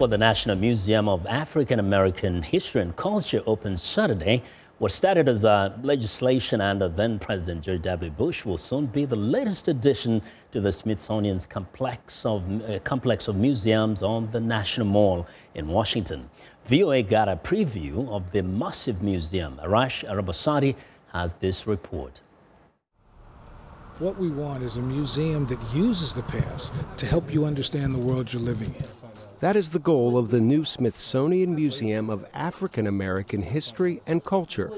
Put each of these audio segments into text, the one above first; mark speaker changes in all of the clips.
Speaker 1: Well, the National Museum of African American History and Culture opened Saturday. What started as legislation under then-President George W. Bush will soon be the latest addition to the Smithsonian's complex of museums on the National Mall in Washington. VOA got a preview of the massive museum. Arash Arabasadi has this report.
Speaker 2: What we want is a museum that uses the past to help you understand the world you're living in.
Speaker 3: That is the goal of the new Smithsonian Museum of African American History and Culture.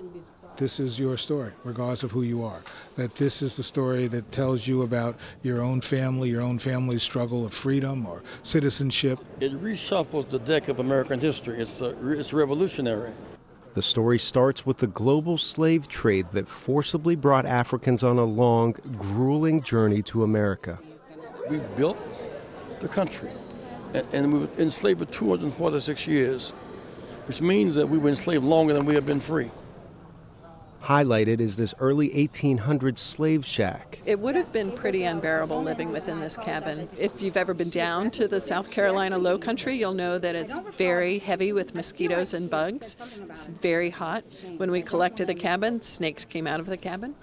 Speaker 2: This is your story, regardless of who you are. That this is the story that tells you about your own family's struggle of freedom or citizenship.
Speaker 4: It reshuffles the deck of American history. It's revolutionary.
Speaker 3: The story starts with the global slave trade that forcibly brought Africans on a long, grueling journey to America.
Speaker 4: We built the country. And we were enslaved for 246 years, which means that we were enslaved longer than we have been free.
Speaker 3: Highlighted is this early 1800s slave shack.
Speaker 5: It would have been pretty unbearable living within this cabin. If you've ever been down to the South Carolina low country, you'll know that it's very heavy with mosquitoes and bugs. It's very hot. When we collected the cabin, snakes came out of the cabin.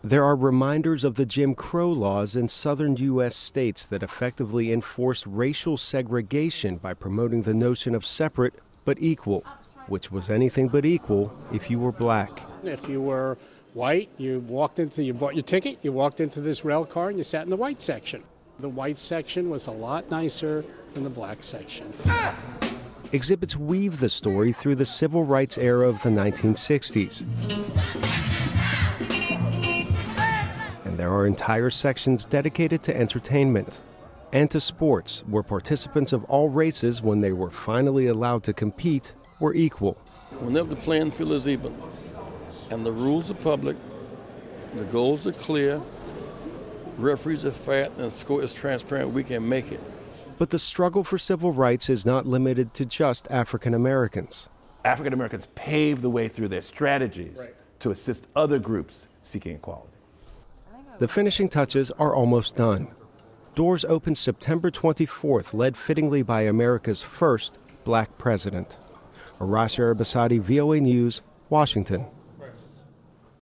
Speaker 3: There are reminders of the Jim Crow laws in southern U.S. states that effectively enforced racial segregation by promoting the notion of separate but equal, which was anything but equal if you were black.
Speaker 6: If you were white, you bought your ticket, you walked into this rail car and you sat in the white section. The white section was a lot nicer than the black section.
Speaker 3: Exhibits weave the story through the civil rights era of the 1960s. There are entire sections dedicated to entertainment and to sports, where participants of all races, when they were finally allowed to compete, were equal.
Speaker 4: Whenever the playing field is even and the rules are public, the goals are clear, referees are fat, and the score is transparent, we can make it.
Speaker 3: But the struggle for civil rights is not limited to just African Americans.
Speaker 7: African Americans paved the way through their strategies to assist other groups seeking equality.
Speaker 3: The finishing touches are almost done. Doors open September 24th, led fittingly by America's first black president. Arash Arabasadi, VOA News, Washington.